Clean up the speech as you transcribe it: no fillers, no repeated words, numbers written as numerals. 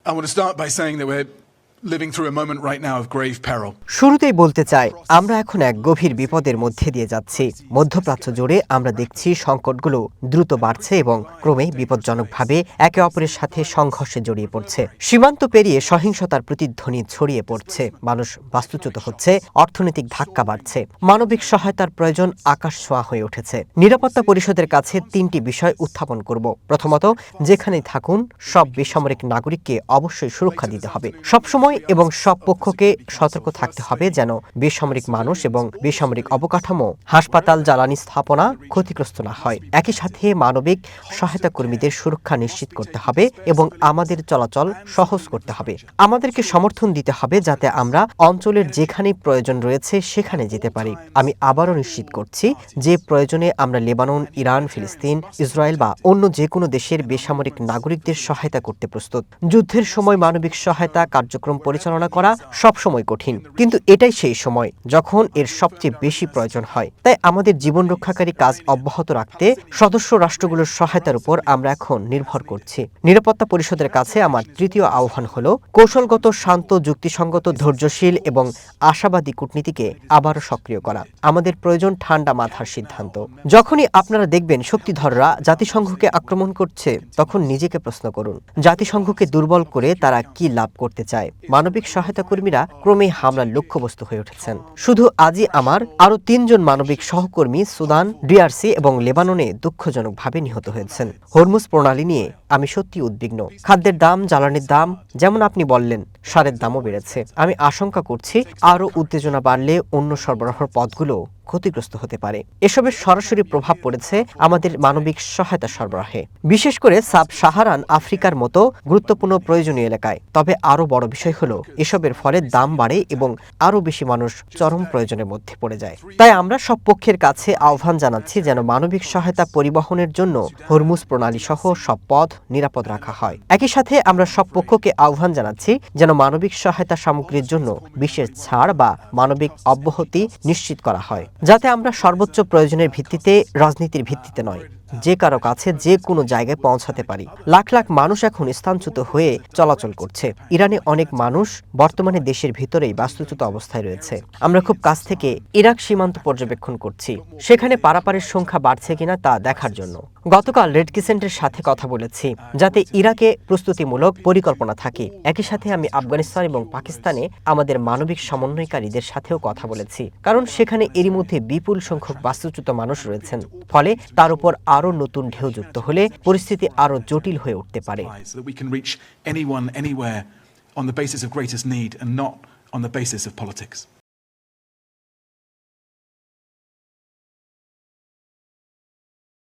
I want to start by saying that we're living through a moment right now of grave peril. শুরুতেই বলতে চাই আমরা এখন এক গভীর বিপদের মধ্যে দিয়ে যাচ্ছি। মধ্যপ্রাচ্য জুড়ে আমরা দেখছি সংকটগুলো দ্রুত বাড়ছে এবং ক্রমেই বিপজ্জনকভাবে একে অপরের সাথে সংঘর্ষে জড়িয়ে পড়ছে। সীমান্ত পেরিয়ে সহিংসতার প্রতিধ্বনি ছড়িয়ে পড়ছে, মানুষ বাস্তুচ্যুত হচ্ছে, অর্থনৈতিক ধাক্কা বাড়ছে, মানবিক সহায়তার প্রয়োজন আকাশ ছোঁয়া হয়ে উঠেছে। নিরাপত্তা পরিষদের কাছে 3টি বিষয় উত্থাপন করব। প্রথমত, যেখানেই থাকুন সব বেসামরিক নাগরিককে অবশ্যই সুরক্ষা দিতে হবে। সবসময় এবং সব পক্ষকে সতর্ক থাকতে হবে যেন বেসামরিক মানুষ এবং বেসামরিক অবকাঠামো, হাসপাতাল, জ্বালানি স্থাপনা ক্ষতিগ্রস্ত না হয়। একই সাথে মানবিক সহায়তা কর্মীদের সুরক্ষা নিশ্চিত করতে হবে এবং আমাদের চলাচল সহজ করতে হবে। আমাদেরকে সমর্থন দিতে হবে যাতে আমরা অঞ্চলের যেখানে প্রয়োজন রয়েছে সেখানে যেতে পারি। আমি আবারও নিশ্চিত করছি যে প্রয়োজনে আমরা লেবানন, ইরান, ফিলিস্তিন, ইসরায়েল বা অন্য যে কোনো দেশের বেসামরিক নাগরিকদের সহায়তা করতে প্রস্তুত। যুদ্ধের সময় মানবিক সহায়তা কার্যক্রম পরিচালনা করা সবসময় কঠিন, কিন্তু এটাই সেই সময় যখন এর সবচেয়ে বেশি প্রয়োজন হয়। তাই আমাদের জীবন রক্ষাকারী কাজ অব্যাহত রাখতে সদস্য রাষ্ট্রগুলোর সহায়তার উপর আমরা এখন নির্ভর করছি। নিরাপত্তা পরিষদের কাছে আমার তৃতীয় আহ্বান হলো কৌশলগত, শান্ত, যুক্তিসঙ্গত, ধৈর্যশীল এবং আশাবাদী কূটনীতিকে আবারও সক্রিয় করা। আমাদের প্রয়োজন ঠান্ডা মাথার সিদ্ধান্ত। যখনই আপনারা দেখবেন শক্তিধররা জাতিসংঘকে আক্রমণ করছে, তখন নিজেকে প্রশ্ন করুন, জাতিসংঘকে দুর্বল করে তারা কি লাভ করতে চায়? মানবিক সহায়তা কর্মীরা ক্রমেই হামলার লক্ষ্যবস্তু হয়ে উঠেছেন। শুধু আজই আমার আরও 3 জন মানবিক সহকর্মী সুদান, ডিআরসি এবং লেবাননে দুঃখজনকভাবে নিহত হয়েছেন। হরমুজ প্রণালী নিয়ে আমি সত্যি উদ্বিগ্ন। খাদ্যের দাম, জ্বালানির দাম, যেমন আপনি বললেন, সারের দামও বেড়েছে। আমি আশঙ্কা করছি আরও উত্তেজনা বাড়লে অন্য সরবরাহের পথগুলো ক্ষতিগ্রস্ত হতে পারে। এসবের সরাসরি প্রভাব পড়েছে আমাদের মানবিক সহায়তা সরবরাহে, বিশেষ করে সাব সাহারান আফ্রিকার মতো গুরুত্বপূর্ণ প্রয়োজনীয় এলাকায়। তবে আরও বড় বিষয় হলো এসবের ফলে দাম বাড়ে এবং আরও বেশি মানুষ চরম প্রয়োজনের মধ্যে পড়ে যায়। তাই আমরা সব পক্ষের কাছে আহ্বান জানাচ্ছি যেন মানবিক সহায়তা পরিবহনের জন্য হরমুজ প্রণালী সহ সব পথ নিরাপদ রাখা হয়। একই সাথে আমরা সব পক্ষকে আহ্বান জানাচ্ছি যেন মানবিক সহায়তা সামগ্রীর জন্য বিশেষ ছাড় বা মানবিক অব্যাহতি নিশ্চিত করা হয়, যাতে আমরা সর্বোচ্চ প্রয়োজনের ভিত্তিতে, রাজনীতির ভিত্তিতে নয়, যে কারো কাছে যে কোনো জায়গায় পৌঁছাতে পারি। লাখ লাখ মানুষ এখন স্থানচ্যুত হয়ে চলাচল করছে। ইরানে অনেক মানুষ বর্তমানে দেশের ভিতরেই বাস্তুচ্যুত অবস্থায় রয়েছে। আমরা খুব কাছ থেকে ইরাক সীমান্ত পর্যবেক্ষণ করছি, সেখানে পারাপারের সংখ্যা বাড়ছে কিনা তা দেখার জন্য। গতকাল রেড ক্রিসেন্টের সাথে কথা বলেছি যাতে ইরাকে প্রস্তুতিমূলক পরিকল্পনা থাকে। একই সাথে আমি আফগানিস্তান এবং পাকিস্তানে আমাদের মানবিক সমন্বয়কারীদের সাথেও কথা বলেছি, কারণ সেখানে এরই মধ্যে বিপুল সংখ্যক বাস্তুচ্যুত মানুষ রয়েছেন। ফলে তার উপর আরও নতুন ঢেউ যুক্ত হলে পরিস্থিতি আরও জটিল হয়ে উঠতে পারে। We can reach anyone, anywhere on the basis of greatest need and not on the basis of politics.